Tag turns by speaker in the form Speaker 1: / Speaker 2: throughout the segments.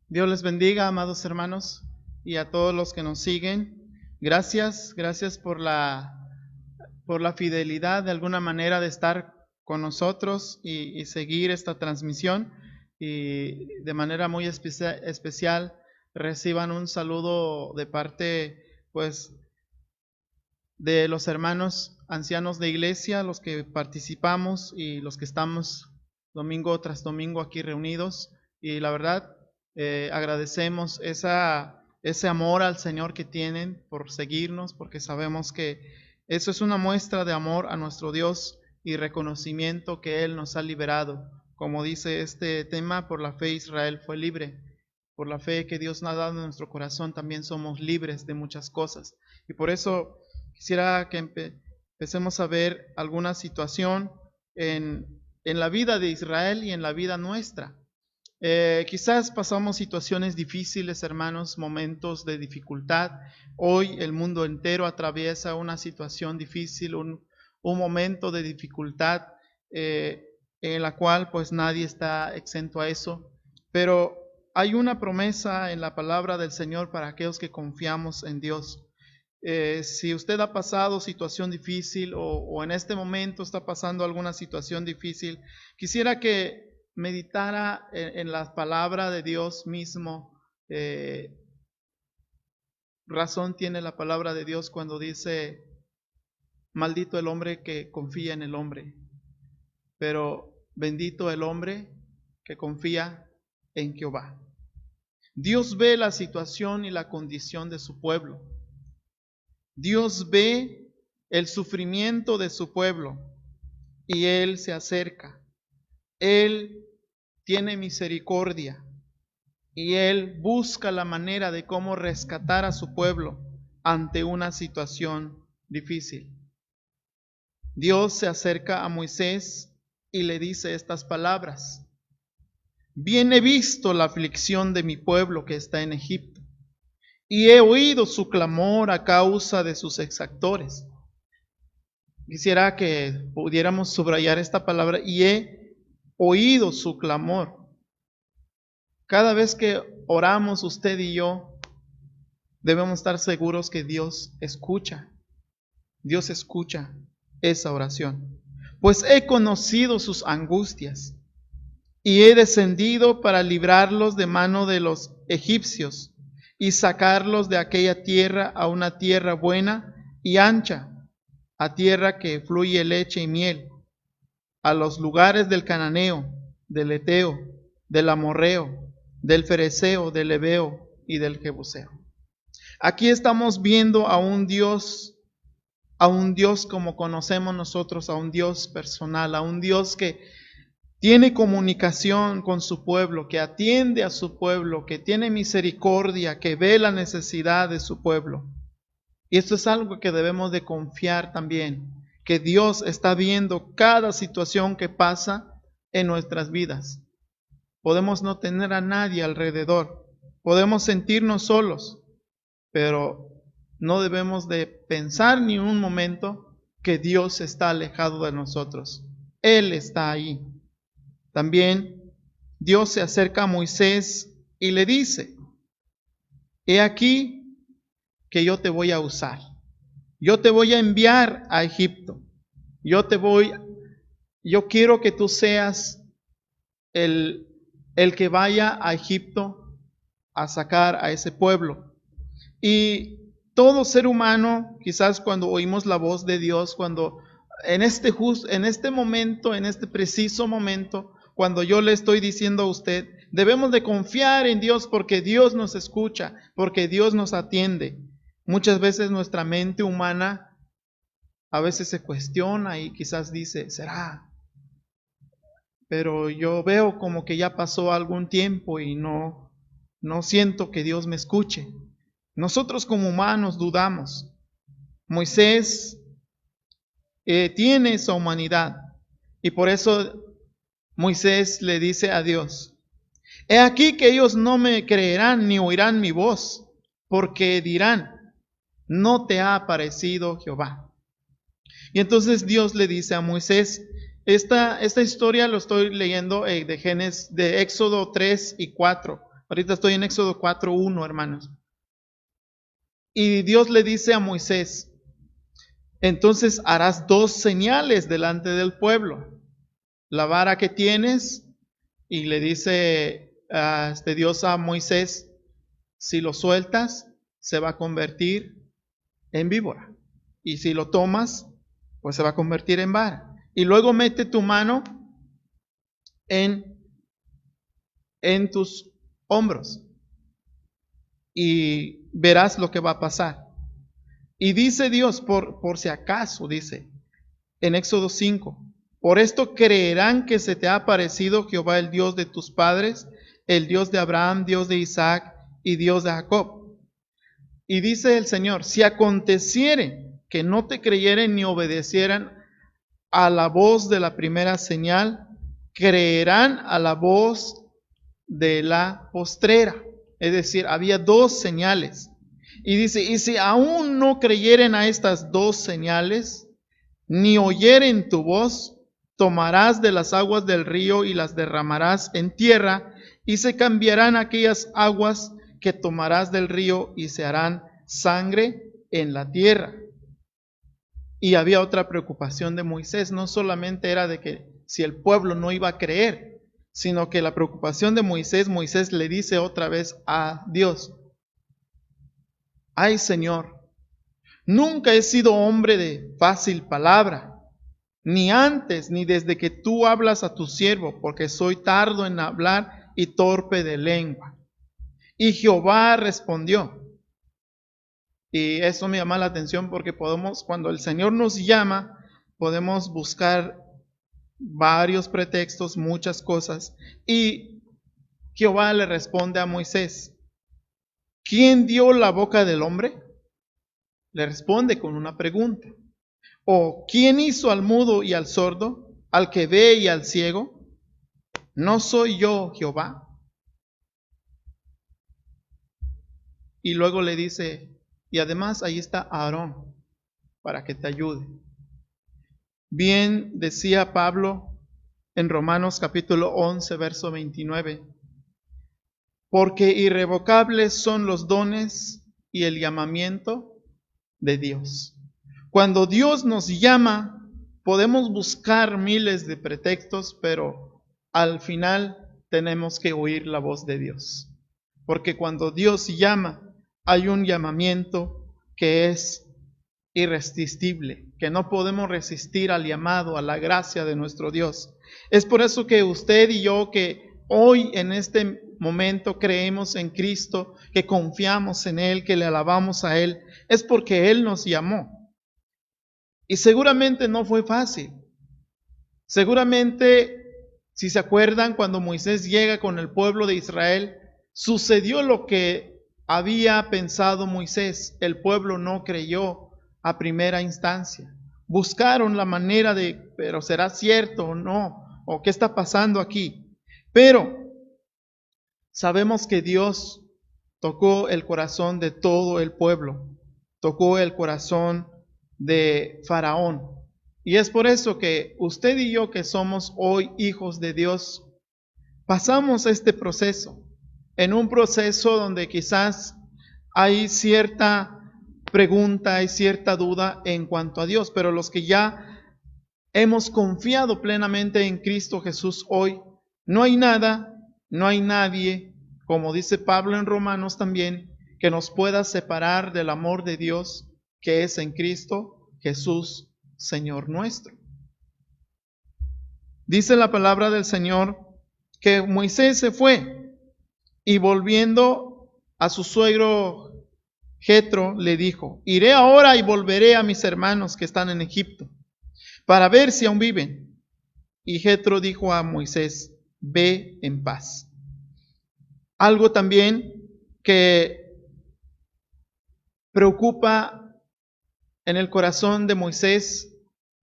Speaker 1: Dios les bendiga, amados hermanos, y a todos los que nos siguen. Gracias por la fidelidad de alguna manera de estar con nosotros y seguir esta transmisión. Y de manera muy especial reciban un saludo de parte, pues, de los hermanos ancianos de iglesia, los que participamos y los que estamos domingo tras domingo aquí reunidos. Y la verdad, agradecemos ese amor al Señor que tienen por seguirnos, porque sabemos que eso es una muestra de amor a nuestro Dios y reconocimiento que Él nos ha liberado. Como dice este tema, por la fe Israel fue libre. Por la fe que Dios nos ha dado en nuestro corazón también somos libres de muchas cosas. Y por eso quisiera que empecemos a ver alguna situación en la vida de Israel y en la vida nuestra. Quizás pasamos situaciones difíciles, hermanos, momentos de dificultad. Hoy el mundo entero atraviesa una situación difícil, un momento de dificultad en la cual pues nadie está exento a eso. Pero hay una promesa en la palabra del Señor para aquellos que confiamos en Dios. Si usted ha pasado situación difícil o en este momento está pasando alguna situación difícil, quisiera que meditara en la palabra de Dios mismo. Razón tiene la palabra de Dios cuando dice, maldito el hombre que confía en el hombre, pero bendito el hombre que confía en Jehová. Dios ve la situación y la condición de su pueblo. Dios ve el sufrimiento de su pueblo y Él se acerca. Él tiene misericordia y Él busca la manera de cómo rescatar a su pueblo ante una situación difícil. Dios se acerca a Moisés y le dice estas palabras: bien he visto la aflicción de mi pueblo que está en Egipto, y he oído su clamor a causa de sus exactores. Quisiera que pudiéramos subrayar esta palabra, y he oído su clamor. Cada vez que oramos usted y yo, debemos estar seguros que Dios escucha. Dios escucha esa oración. Pues he conocido sus angustias y he descendido para librarlos de mano de los egipcios y sacarlos de aquella tierra a una tierra buena y ancha, a tierra que fluye leche y miel, a los lugares del cananeo, del eteo, del amorreo, del fereceo, del heveo y del jebuseo. Aquí estamos viendo a un Dios como conocemos nosotros, a un Dios personal, a un Dios que tiene comunicación con su pueblo, que atiende a su pueblo, que tiene misericordia, que ve la necesidad de su pueblo. Y esto es algo que debemos de confiar también, que Dios está viendo cada situación que pasa en nuestras vidas. Podemos no tener a nadie alrededor, podemos sentirnos solos, pero no debemos de pensar ni un momento que Dios está alejado de nosotros. Él está ahí. También Dios se acerca a Moisés y le dice: he aquí que yo te voy a usar. Yo te voy a enviar a Egipto. Yo quiero que tú seas el que vaya a Egipto a sacar a ese pueblo. Y todo ser humano, quizás cuando oímos la voz de Dios, cuando en este momento, en este preciso momento, cuando yo le estoy diciendo a usted, debemos de confiar en Dios porque Dios nos escucha, porque Dios nos atiende. Muchas veces nuestra mente humana a veces se cuestiona y quizás dice, ¿será? Pero yo veo como que ya pasó algún tiempo y no siento que Dios me escuche. Nosotros como humanos dudamos. Moisés tiene esa humanidad y por eso Moisés le dice a Dios: he aquí que ellos no me creerán ni oirán mi voz, porque dirán, no te ha aparecido Jehová. Y entonces Dios le dice a Moisés, esta historia lo estoy leyendo de Éxodo 3 y 4. Ahorita estoy en Éxodo 4:1, hermanos. Y Dios le dice a Moisés, entonces harás 2 señales delante del pueblo. La vara que tienes, y le dice Dios a Moisés, si lo sueltas, se va a convertir en víbora. Y si lo tomas, pues se va a convertir en vara. Y luego mete tu mano en tus hombros y verás lo que va a pasar. Y dice Dios, por si acaso, dice en Éxodo 5, por esto creerán que se te ha aparecido Jehová, el Dios de tus padres, el Dios de Abraham, Dios de Isaac y Dios de Jacob. Y dice el Señor, si aconteciere que no te creyeren ni obedecieran a la voz de la primera señal, creerán a la voz de la postrera. Es decir, había 2 señales. Y dice, y si aún no creyeren a estas 2 señales, ni oyeren tu voz, tomarás de las aguas del río y las derramarás en tierra, y se cambiarán aquellas aguas que tomarás del río y se harán sangre en la tierra. Y había otra preocupación de Moisés, no solamente era de que si el pueblo no iba a creer, sino que la preocupación de Moisés le dice otra vez a Dios, ay Señor, nunca he sido hombre de fácil palabra, ni antes ni desde que tú hablas a tu siervo, porque soy tardo en hablar y torpe de lengua. Y Jehová respondió. Y eso me llama la atención porque cuando el Señor nos llama, podemos buscar varios pretextos, muchas cosas. Y Jehová le responde a Moisés, ¿quién dio la boca del hombre? Le responde con una pregunta. ¿O quién hizo al mudo y al sordo, al que ve y al ciego? ¿No soy yo Jehová? Y luego le dice, y además ahí está Aarón, para que te ayude. Bien decía Pablo en Romanos capítulo 11, verso 29, porque irrevocables son los dones y el llamamiento de Dios. Cuando Dios nos llama, podemos buscar miles de pretextos, pero al final tenemos que oír la voz de Dios. Porque cuando Dios llama, hay un llamamiento que es irresistible, que no podemos resistir al llamado, a la gracia de nuestro Dios. Es por eso que usted y yo, que hoy en este momento creemos en Cristo, que confiamos en Él, que le alabamos a Él, es porque Él nos llamó. Y seguramente no fue fácil. Seguramente, si se acuerdan, cuando Moisés llega con el pueblo de Israel, sucedió lo que había pensado Moisés. El pueblo no creyó a primera instancia. Buscaron la manera de, pero ¿será cierto o no? ¿O qué está pasando aquí? Pero sabemos que Dios tocó el corazón de todo el pueblo. Tocó el corazón de Faraón. Y es por eso que usted y yo, que somos hoy hijos de Dios, pasamos este proceso. En un proceso donde quizás hay cierta pregunta, hay cierta duda en cuanto a Dios, pero los que ya hemos confiado plenamente en Cristo Jesús hoy, no hay nada, no hay nadie, como dice Pablo en Romanos también, que nos pueda separar del amor de Dios que es en Cristo Jesús, Señor nuestro. Dice la palabra del Señor que Moisés se fue y volviendo a su suegro Jetro le dijo, iré ahora y volveré a mis hermanos que están en Egipto, para ver si aún viven. Y Jetro dijo a Moisés, ve en paz. Algo también que preocupa en el corazón de Moisés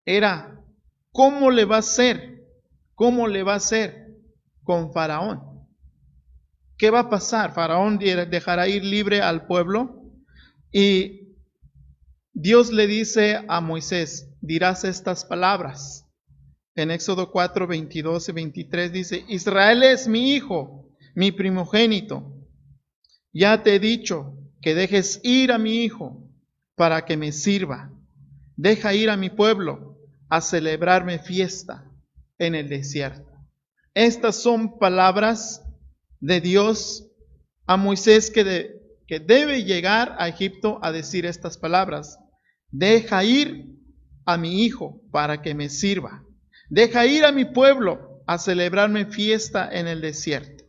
Speaker 1: era, ¿cómo le va a ser? ¿Cómo le va a ser con Faraón? ¿Qué va a pasar? Faraón dejará ir libre al pueblo y Dios le dice a Moisés, dirás estas palabras. En Éxodo 4, 22 y 23 dice, Israel es mi hijo, mi primogénito. ya te he dicho que dejes ir a mi hijo para que me sirva. Deja ir a mi pueblo a celebrarme fiesta en el desierto. Estas son palabras de Dios a Moisés que debe llegar a Egipto a decir estas palabras. Deja ir a mi hijo para que me sirva. Deja ir a mi pueblo a celebrarme fiesta en el desierto.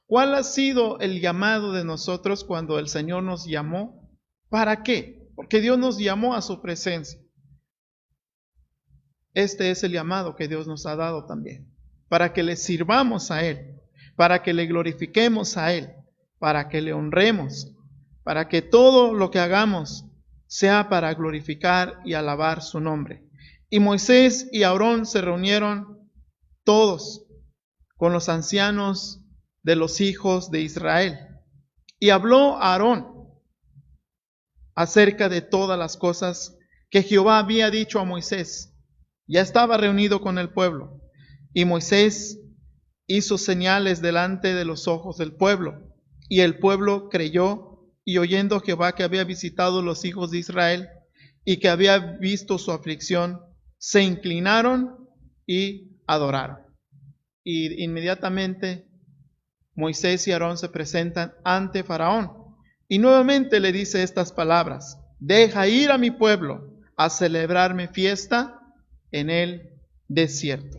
Speaker 1: ¿Cuál ha sido el llamado de nosotros cuando el Señor nos llamó? ¿Para qué? Porque Dios nos llamó a su presencia. Este es el llamado que Dios nos ha dado también, para que le sirvamos a Él, para que le glorifiquemos a Él, para que le honremos, para que todo lo que hagamos sea para glorificar y alabar su nombre. Y Moisés y Aarón se reunieron todos con los ancianos de los hijos de Israel. Y habló a Aarón acerca de todas las cosas que Jehová había dicho a Moisés. Ya estaba reunido con el pueblo, y Moisés hizo señales delante de los ojos del pueblo, y el pueblo creyó, y oyendo Jehová que había visitado los hijos de Israel, y que había visto su aflicción, se inclinaron y adoraron. Y inmediatamente Moisés y Aarón se presentan ante Faraón, y nuevamente le dice estas palabras: deja ir a mi pueblo a celebrarme fiesta en el desierto.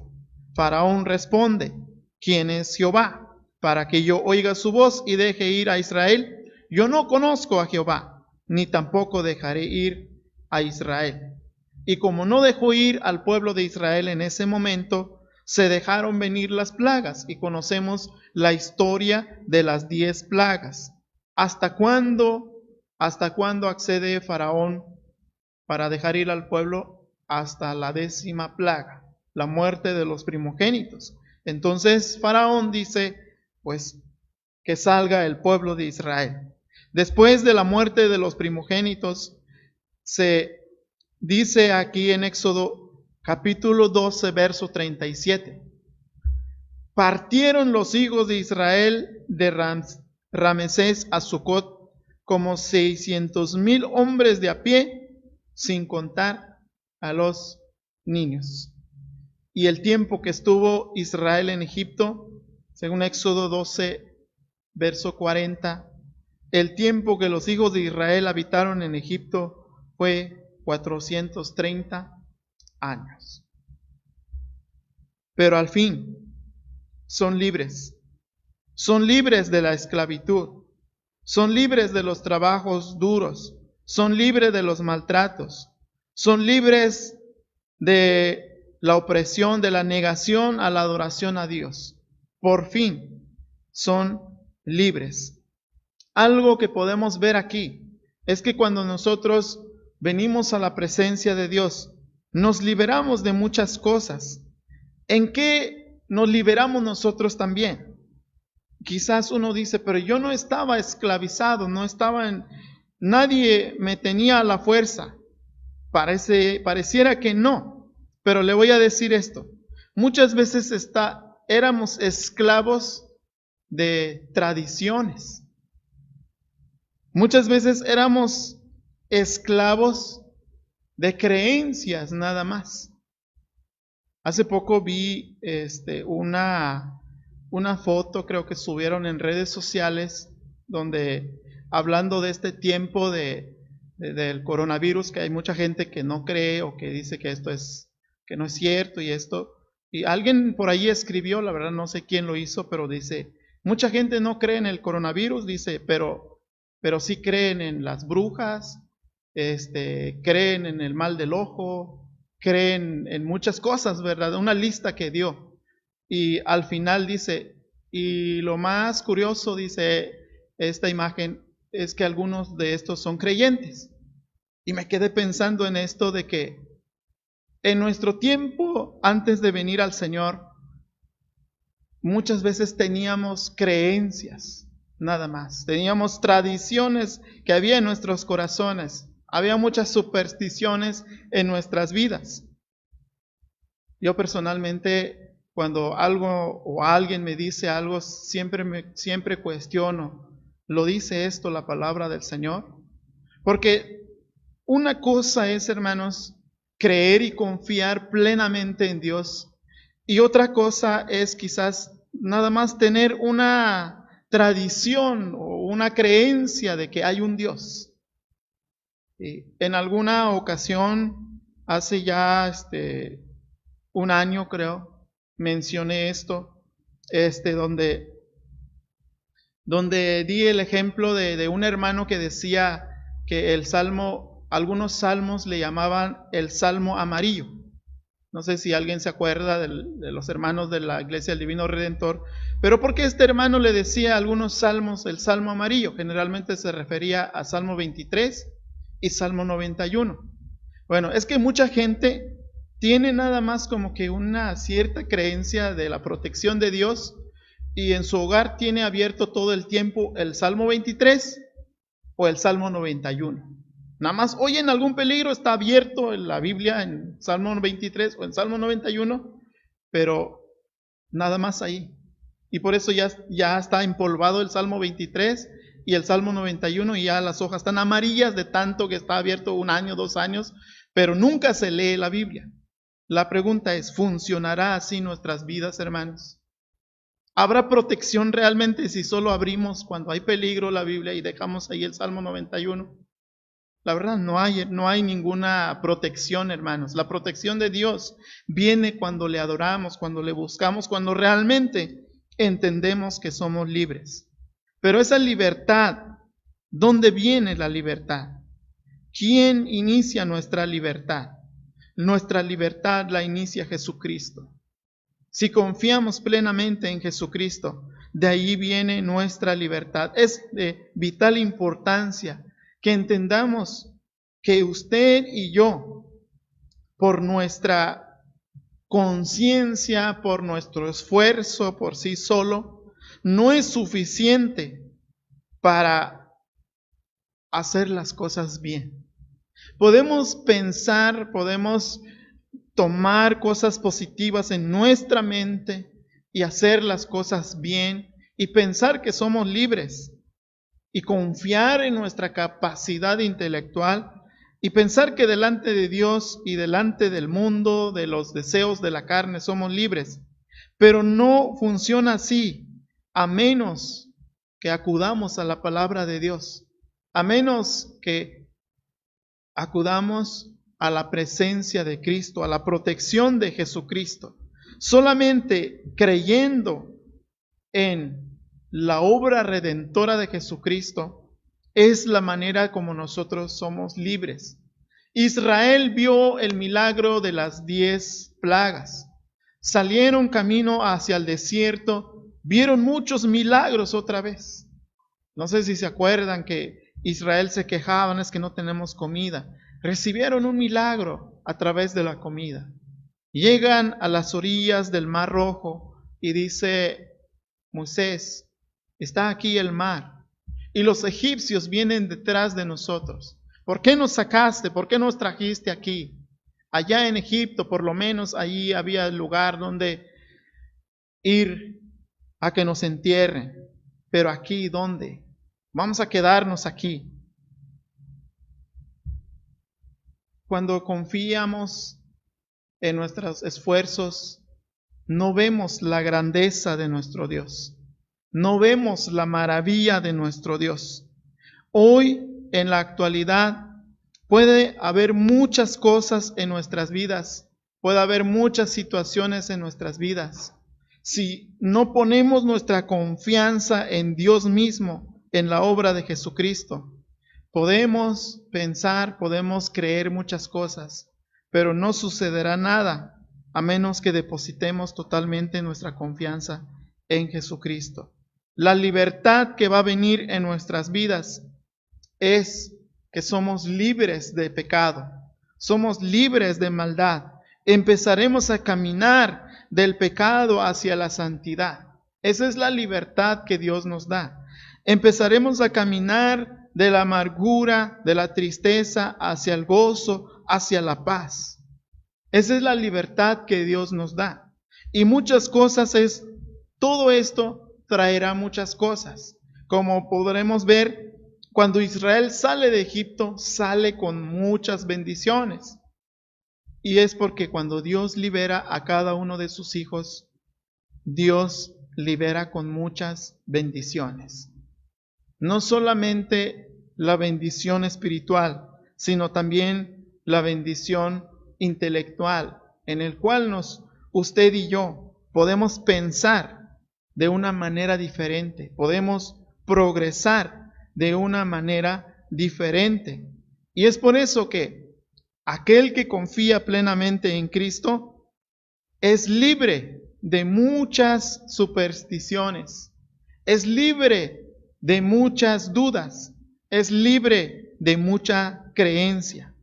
Speaker 1: Faraón responde: ¿quién es Jehová para que yo oiga su voz y deje ir a Israel? Yo no conozco a Jehová, ni tampoco dejaré ir a Israel. Y como no dejó ir al pueblo de Israel en ese momento, se dejaron venir las plagas, y conocemos la historia de las 10 plagas. ¿Hasta cuándo accede Faraón para dejar ir al pueblo? Hasta la 10ª plaga, la muerte de los primogénitos. Entonces Faraón dice, pues, que salga el pueblo de Israel. Después de la muerte de los primogénitos, se dice aquí en Éxodo capítulo 12, verso 37. Partieron los hijos de Israel de Ramesés a Sucot como 600,000 hombres de a pie, sin contar a los niños. Y el tiempo que estuvo Israel en Egipto, según Éxodo 12, verso 40, el tiempo que los hijos de Israel habitaron en Egipto fue 430 años. Pero al fin son libres de la esclavitud, son libres de los trabajos duros, son libres de los maltratos, son libres de la opresión, de la negación a la adoración a Dios. Por fin son libres. Algo que podemos ver aquí es que cuando nosotros venimos a la presencia de Dios, nos liberamos de muchas cosas. ¿En qué nos liberamos nosotros también? Quizás uno dice, pero yo no estaba esclavizado, nadie me tenía a la fuerza. Pareciera que no, pero le voy a decir esto. Muchas veces éramos esclavos de tradiciones. Muchas veces éramos esclavos de creencias nada más. Hace poco vi una foto, creo que subieron en redes sociales, donde hablando de este tiempo del coronavirus, que hay mucha gente que no cree o que dice que que no es cierto y alguien por ahí escribió, la verdad no sé quién lo hizo, pero dice, mucha gente no cree en el coronavirus, dice, pero sí creen en las brujas, creen en el mal del ojo, creen en muchas cosas, ¿verdad? Una lista que dio. Y al final dice, y lo más curioso, dice esta imagen, es que algunos de estos son creyentes. Y me quedé pensando en esto de que en nuestro tiempo, antes de venir al Señor, muchas veces teníamos creencias, nada más. Teníamos tradiciones que había en nuestros corazones. Había muchas supersticiones en nuestras vidas. Yo personalmente, cuando algo o alguien me dice algo, siempre cuestiono lo dice esto la palabra del Señor? Porque una cosa es, hermanos, creer y confiar plenamente en Dios. Y otra cosa es quizás nada más tener una tradición o una creencia de que hay un Dios. En alguna ocasión, hace ya un año creo, mencioné esto, donde di el ejemplo de un hermano que decía que el salmo, algunos salmos le llamaban el salmo amarillo. No sé si alguien se acuerda de los hermanos de la Iglesia del Divino Redentor, pero ¿por qué este hermano le decía a algunos salmos el salmo amarillo? Generalmente se refería a Salmo 23 y Salmo 91. Bueno, es que mucha gente tiene nada más como que una cierta creencia de la protección de Dios y en su hogar tiene abierto todo el tiempo el Salmo 23 o el Salmo 91. Nada más oyen algún peligro, está abierto en la Biblia en Salmo 23 o en Salmo 91, pero nada más ahí. Y por eso ya está empolvado el Salmo 23 y el Salmo 91 y ya las hojas están amarillas de tanto que está abierto 1 año, 2 años, pero nunca se lee la Biblia. La pregunta es, ¿funcionará así nuestras vidas, hermanos? ¿Habrá protección realmente si solo abrimos cuando hay peligro la Biblia y dejamos ahí el Salmo 91? La verdad, no hay ninguna protección, hermanos. La protección de Dios viene cuando le adoramos, cuando le buscamos, cuando realmente entendemos que somos libres. Pero esa libertad, ¿dónde viene la libertad? ¿Quién inicia nuestra libertad? Nuestra libertad la inicia Jesucristo. Si confiamos plenamente en Jesucristo, de ahí viene nuestra libertad. Es de vital importancia que entendamos que usted y yo, por nuestra conciencia, por nuestro esfuerzo por sí solo, no es suficiente para hacer las cosas bien. Podemos pensar, podemos tomar cosas positivas en nuestra mente y hacer las cosas bien y pensar que somos libres y confiar en nuestra capacidad intelectual y pensar que delante de Dios y delante del mundo, de los deseos de la carne, somos libres. Pero no funciona así, a menos que acudamos a la palabra de Dios, a menos que acudamos a la presencia de Cristo, a la protección de Jesucristo. Solamente creyendo en la obra redentora de Jesucristo es la manera como nosotros somos libres. Israel vio el milagro de las 10 plagas. Salieron camino hacia el desierto, vieron muchos milagros otra vez. No sé si se acuerdan que Israel se quejaban, es que no tenemos comida. Recibieron un milagro a través de la comida. Llegan a las orillas del Mar Rojo y dice Moisés, está aquí el mar y los egipcios vienen detrás de nosotros. ¿Por qué nos sacaste? ¿Por qué nos trajiste aquí? Allá en Egipto, por lo menos, allí había el lugar donde ir a que nos entierren. Pero aquí, ¿dónde? Vamos a quedarnos aquí. Cuando confiamos en nuestros esfuerzos, no vemos la grandeza de nuestro Dios. No vemos la maravilla de nuestro Dios. Hoy, en la actualidad, puede haber muchas cosas en nuestras vidas, puede haber muchas situaciones en nuestras vidas. Si no ponemos nuestra confianza en Dios mismo, en la obra de Jesucristo, podemos pensar, podemos creer muchas cosas, pero no sucederá nada a menos que depositemos totalmente nuestra confianza en Jesucristo. La libertad que va a venir en nuestras vidas es que somos libres de pecado, somos libres de maldad. Empezaremos a caminar del pecado hacia la santidad. Esa es la libertad que Dios nos da. Empezaremos a caminar de la amargura, de la tristeza, hacia el gozo, hacia la paz. Esa es la libertad que Dios nos da. Y muchas cosas todo esto traerá muchas cosas. Como podremos ver, cuando Israel sale de Egipto, sale con muchas bendiciones. Y es porque cuando Dios libera a cada uno de sus hijos, Dios libera con muchas bendiciones. No solamente la bendición espiritual, sino también la bendición intelectual, en el cual usted y yo podemos pensar de una manera diferente, podemos progresar de una manera diferente. Y es por eso que aquel que confía plenamente en Cristo es libre de muchas supersticiones, es libre de muchas dudas, es libre de mucha creencia.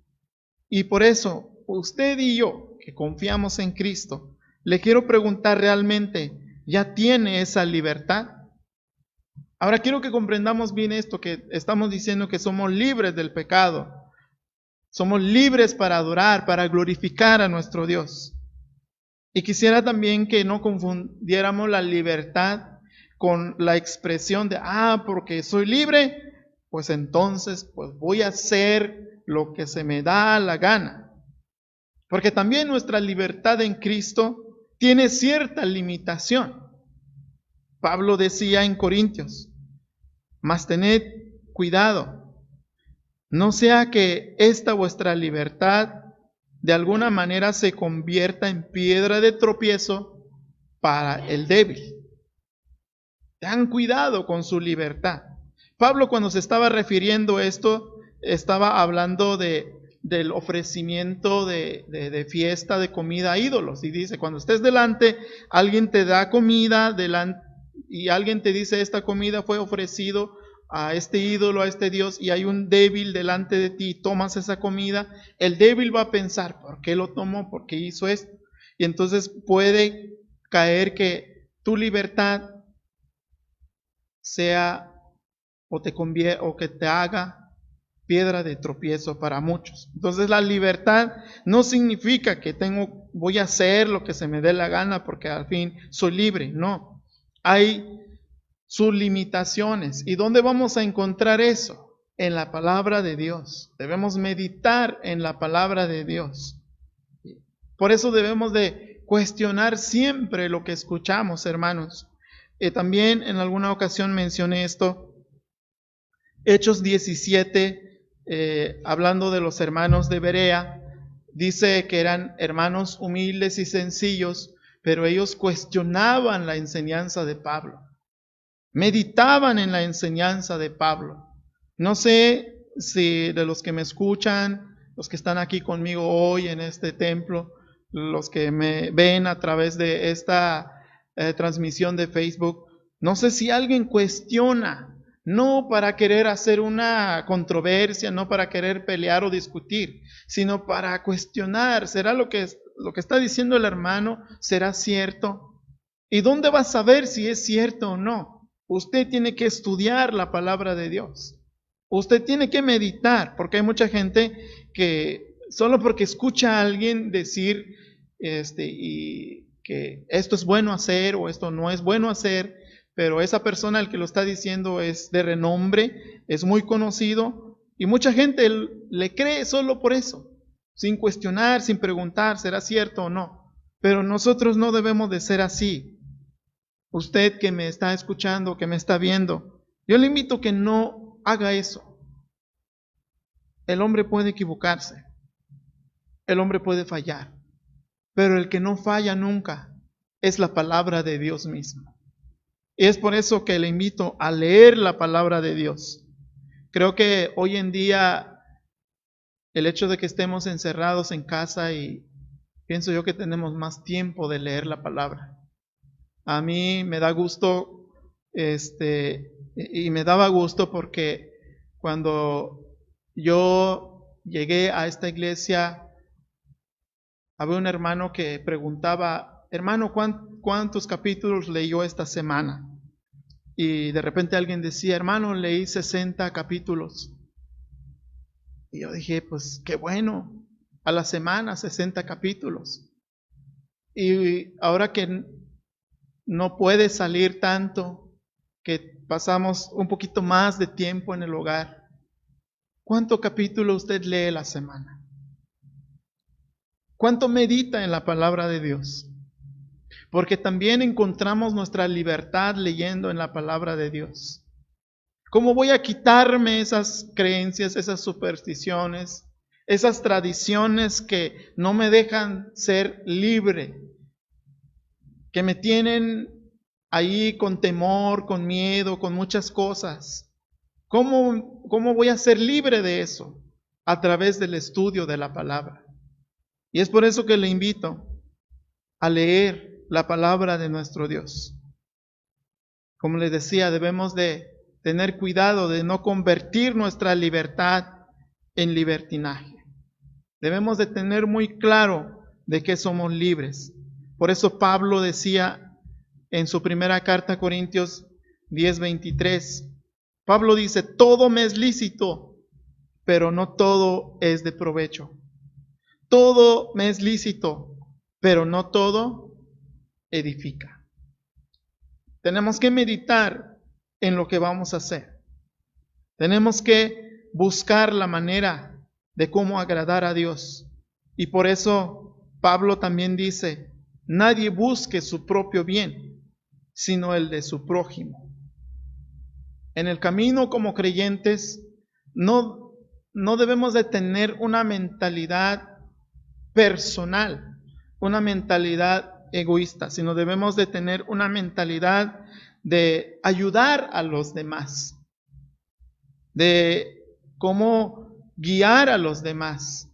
Speaker 1: Y por eso, usted y yo, que confiamos en Cristo, le quiero preguntar realmente, ¿ya tiene esa libertad? Ahora quiero que comprendamos bien esto, que estamos diciendo que somos libres del pecado. Somos libres para adorar, para glorificar a nuestro Dios. Y quisiera también que no confundiéramos la libertad con la expresión de, porque soy libre, pues entonces pues voy a hacer lo que se me da la gana. Porque también nuestra libertad en Cristo tiene cierta limitación. Pablo decía en Corintios, mas tened cuidado, no sea que esta vuestra libertad de alguna manera se convierta en piedra de tropiezo para el débil. Tengan cuidado con su libertad. Pablo, cuando se estaba refiriendo a esto, estaba hablando del ofrecimiento de fiesta, de comida a ídolos. Y dice, cuando estés delante, alguien te da comida y alguien te dice, esta comida fue ofrecido a este ídolo, a este Dios, y hay un débil delante de ti, tomas esa comida, el débil va a pensar, ¿por qué lo tomó? ¿Por qué hizo esto? Y entonces puede caer que tu libertad sea o que te haga piedra de tropiezo para muchos. Entonces la libertad no significa que voy a hacer lo que se me dé la gana porque al fin soy libre, no. Hay sus limitaciones. ¿Y dónde vamos a encontrar eso? En la palabra de Dios. Debemos meditar en la palabra de Dios. Por eso debemos de cuestionar siempre lo que escuchamos, hermanos. También en alguna ocasión mencioné esto. Hechos 17, hablando de los hermanos de Berea, dice que eran hermanos humildes y sencillos, pero ellos cuestionaban la enseñanza de Pablo. Meditaban en la enseñanza de Pablo. No sé si de los que me escuchan, los que están aquí conmigo hoy en este templo, los que me ven a través de esta transmisión de Facebook, no sé si alguien cuestiona, no para querer hacer una controversia, no para querer pelear o discutir, sino para cuestionar, ¿será lo que está diciendo el hermano? ¿Será cierto? ¿Y dónde va a saber si es cierto o no? Usted tiene que estudiar la palabra de Dios. Usted tiene que meditar, porque hay mucha gente que solo porque escucha a alguien decir y que esto es bueno hacer o esto no es bueno hacer, pero esa persona al que lo está diciendo es de renombre, es muy conocido y mucha gente le cree solo por eso, sin cuestionar, sin preguntar, ¿será cierto o no? Pero nosotros no debemos de ser así. Usted que me está escuchando, que me está viendo, yo le invito a que no haga eso. El hombre puede equivocarse, el hombre puede fallar, pero el que no falla nunca es la palabra de Dios mismo. Y es por eso que le invito a leer la palabra de Dios. Creo que hoy en día el hecho de que estemos encerrados en casa y pienso yo que tenemos más tiempo de leer la palabra. A mí me da gusto, y me daba gusto porque cuando yo llegué a esta iglesia, había un hermano que preguntaba, hermano, ¿cuántos capítulos leyó esta semana? Y de repente alguien decía, hermano, leí 60 capítulos. Y yo dije, pues qué bueno, a la semana 60 capítulos. Y ahora que no puede salir tanto, que pasamos un poquito más de tiempo en el hogar, ¿cuánto capítulo usted lee la semana? ¿Cuánto medita en la palabra de Dios? Porque también encontramos nuestra libertad leyendo en la palabra de Dios. ¿Cómo voy a quitarme esas creencias, esas supersticiones, esas tradiciones que no me dejan ser libre, que me tienen ahí con temor, con miedo, con muchas cosas? ¿Cómo voy a ser libre de eso? A través del estudio de la palabra. Y es por eso que le invito a leer la palabra de nuestro Dios. Como les decía, debemos de tener cuidado de no convertir nuestra libertad en libertinaje. Debemos de tener muy claro de que somos libres. Por eso Pablo decía en su primera carta a Corintios 10:23, Pablo dice, todo me es lícito, pero no todo es de provecho. Todo me es lícito, pero no todo edifica. Tenemos que meditar en lo que vamos a hacer. Tenemos que buscar la manera de cómo agradar a Dios. Y por eso Pablo también dice, nadie busque su propio bien, sino el de su prójimo. En el camino como creyentes, no debemos de tener una mentalidad personal, una mentalidad egoísta, sino debemos de tener una mentalidad de ayudar a los demás, de cómo guiar a los demás,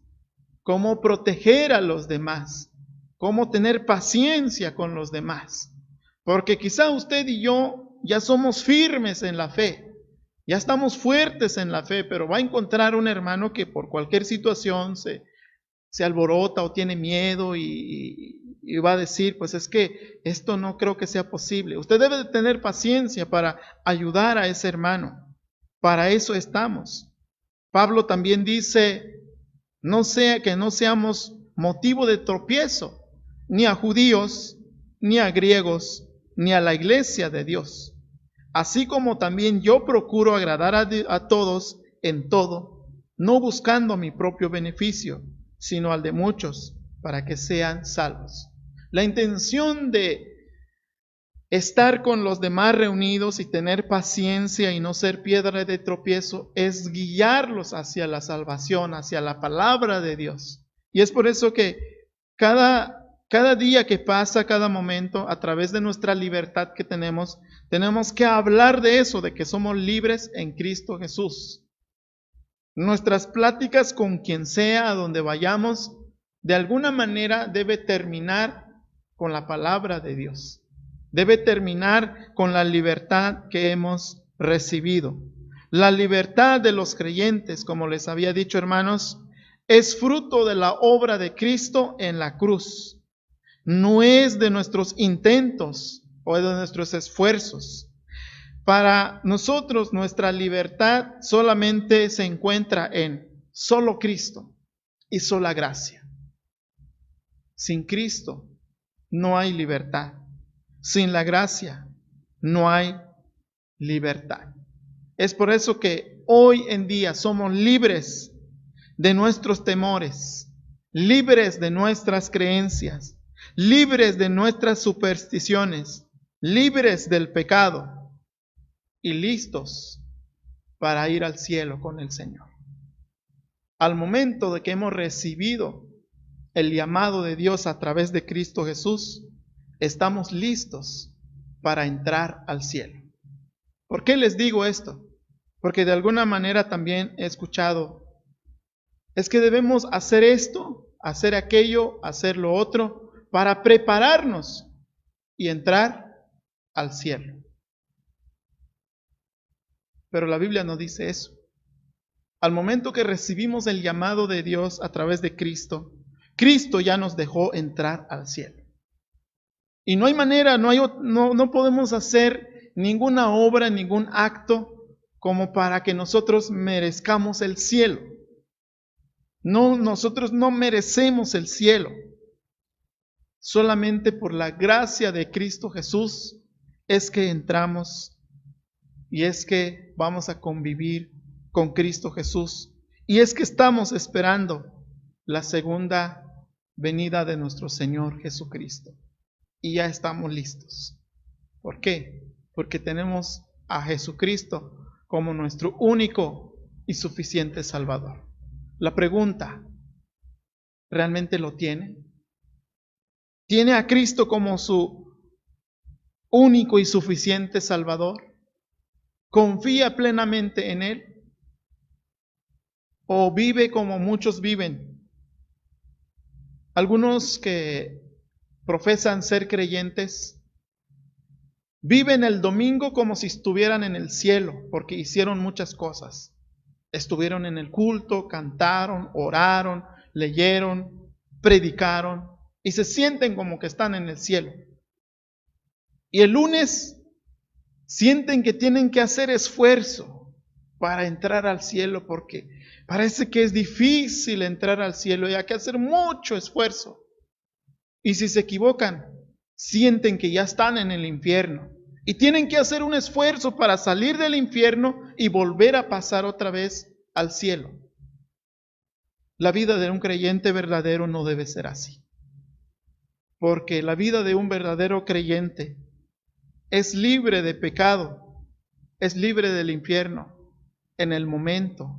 Speaker 1: cómo proteger a los demás, cómo tener paciencia con los demás. Porque quizá usted y yo ya somos firmes en la fe, ya estamos fuertes en la fe, pero va a encontrar un hermano que por cualquier situación se alborota o tiene miedo y va a decir, pues es que esto no creo que sea posible. Usted debe de tener paciencia para ayudar a ese hermano. Para eso estamos. Pablo también dice, no sea que no seamos motivo de tropiezo, ni a judíos, ni a griegos, ni a la iglesia de Dios. Así como también yo procuro agradar a todos en todo, no buscando mi propio beneficio, sino al de muchos, para que sean salvos. La intención de estar con los demás reunidos y tener paciencia y no ser piedra de tropiezo es guiarlos hacia la salvación, hacia la palabra de Dios. Y es por eso que cada día que pasa, cada momento, a través de nuestra libertad que tenemos que hablar de eso, de que somos libres en Cristo Jesús. Nuestras pláticas con quien sea, a donde vayamos, de alguna manera debe terminar con la palabra de Dios. Debe terminar con la libertad que hemos recibido. La libertad de los creyentes, como les había dicho, hermanos, es fruto de la obra de Cristo en la cruz. No es de nuestros intentos o de nuestros esfuerzos. Para nosotros nuestra libertad solamente se encuentra en solo Cristo y sola gracia. Sin Cristo no hay libertad. Sin la gracia no hay libertad. Es por eso que hoy en día somos libres de nuestros temores, libres de nuestras creencias, libres de nuestras supersticiones, libres del pecado y listos para ir al cielo con el Señor. Al momento de que hemos recibido el llamado de Dios a través de Cristo Jesús, estamos listos para entrar al cielo. ¿Por qué les digo esto? Porque de alguna manera también he escuchado, es que debemos hacer esto, hacer aquello, hacer lo otro, para prepararnos y entrar al cielo. Pero la Biblia no dice eso. Al momento que recibimos el llamado de Dios a través de Cristo, Cristo ya nos dejó entrar al cielo. Y no hay manera, no podemos hacer ninguna obra, ningún acto como para que nosotros merezcamos el cielo. No, nosotros no merecemos el cielo. Solamente por la gracia de Cristo Jesús es que entramos y es que vamos a convivir con Cristo Jesús, y es que estamos esperando la segunda venida de nuestro Señor Jesucristo, y ya estamos listos. ¿Por qué? Porque tenemos a Jesucristo como nuestro único y suficiente Salvador. La pregunta, ¿realmente lo tiene? ¿Tiene a Cristo como su único y suficiente Salvador? ¿Confía plenamente en Él? ¿O vive como muchos viven? Algunos que profesan ser creyentes viven el domingo como si estuvieran en el cielo, porque hicieron muchas cosas. Estuvieron en el culto, cantaron, oraron, leyeron, predicaron, y se sienten como que están en el cielo. Y el lunes sienten que tienen que hacer esfuerzo para entrar al cielo, porque parece que es difícil entrar al cielo y hay que hacer mucho esfuerzo. Y si se equivocan, sienten que ya están en el infierno y tienen que hacer un esfuerzo para salir del infierno y volver a pasar otra vez al cielo. La vida de un creyente verdadero no debe ser así, porque la vida de un verdadero creyente es libre de pecado, es libre del infierno en el momento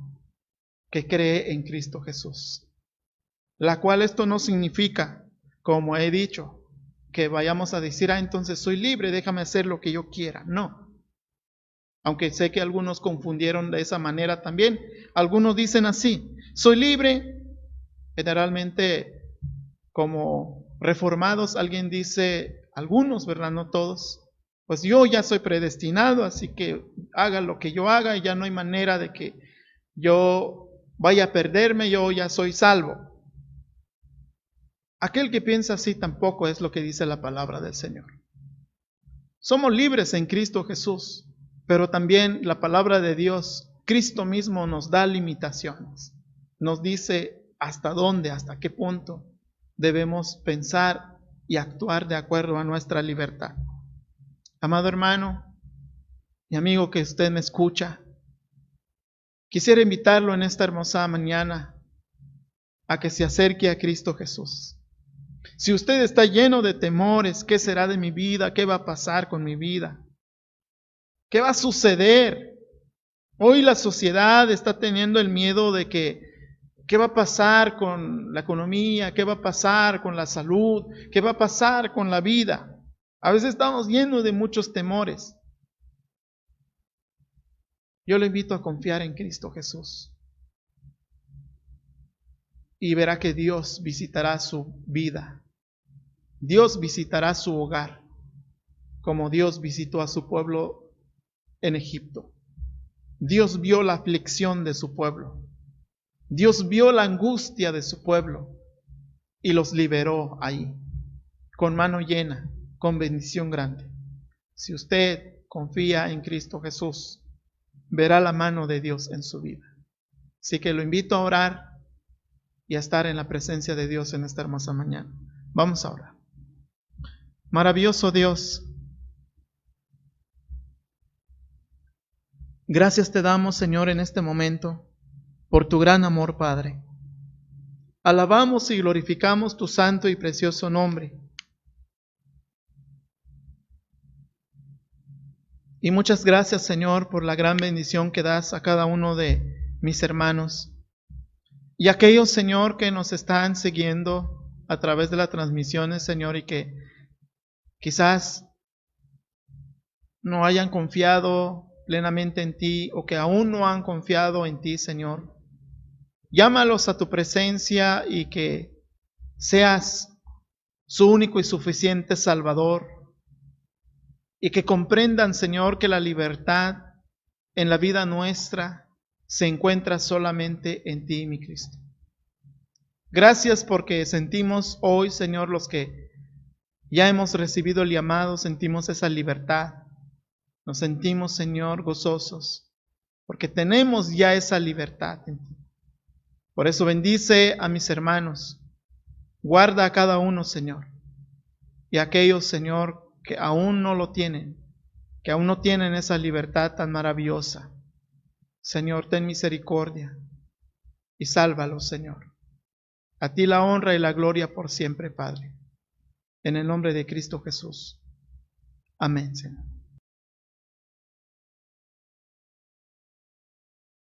Speaker 1: que cree en Cristo Jesús. La cual esto no significa, como he dicho, que vayamos a decir, entonces soy libre, déjame hacer lo que yo quiera. No. Aunque sé que algunos confundieron de esa manera también. Algunos dicen así, soy libre. Generalmente, como reformados, alguien dice, algunos, ¿verdad? No todos. Pues yo ya soy predestinado, así que haga lo que yo haga y ya no hay manera de que yo vaya a perderme, yo ya soy salvo. Aquel que piensa así tampoco es lo que dice la palabra del Señor. Somos libres en Cristo Jesús, pero también la palabra de Dios, Cristo mismo nos da limitaciones. Nos dice hasta dónde, hasta qué punto debemos pensar y actuar de acuerdo a nuestra libertad. Amado hermano y amigo que usted me escucha, quisiera invitarlo en esta hermosa mañana a que se acerque a Cristo Jesús. Si usted está lleno de temores, ¿qué será de mi vida? ¿Qué va a pasar con mi vida? ¿Qué va a suceder? Hoy la sociedad está teniendo el miedo de que ¿qué va a pasar con la economía? ¿Qué va a pasar con la salud? ¿Qué va a pasar con la vida? A veces estamos llenos de muchos temores. Yo le invito a confiar en Cristo Jesús. Y verá que Dios visitará su vida. Dios visitará su hogar, como Dios visitó a su pueblo en Egipto. Dios vio la aflicción de su pueblo. Dios vio la angustia de su pueblo y los liberó ahí, con mano llena, con bendición grande. Si usted confía en Cristo Jesús, verá la mano de Dios en su vida. Así que lo invito a orar y a estar en la presencia de Dios en esta hermosa mañana. Vamos a orar. Maravilloso Dios, gracias te damos, Señor, en este momento por tu gran amor, Padre. Alabamos y glorificamos tu santo y precioso nombre. Y muchas gracias, Señor, por la gran bendición que das a cada uno de mis hermanos. Y aquellos, Señor, que nos están siguiendo a través de las transmisiones, Señor, y que quizás no hayan confiado plenamente en ti o que aún no han confiado en ti, Señor. Llámalos a tu presencia y que seas su único y suficiente Salvador. Y que comprendan, Señor, que la libertad en la vida nuestra se encuentra solamente en ti, mi Cristo. Gracias porque sentimos hoy, Señor, los que ya hemos recibido el llamado, sentimos esa libertad. Nos sentimos, Señor, gozosos, porque tenemos ya esa libertad en ti. Por eso bendice a mis hermanos, guarda a cada uno, Señor, y a aquellos, Señor, que aún no lo tienen, que aún no tienen esa libertad tan maravillosa. Señor, ten misericordia y sálvalos, Señor. A ti la honra y la gloria por siempre, Padre. En el nombre de Cristo Jesús. Amén, Señor.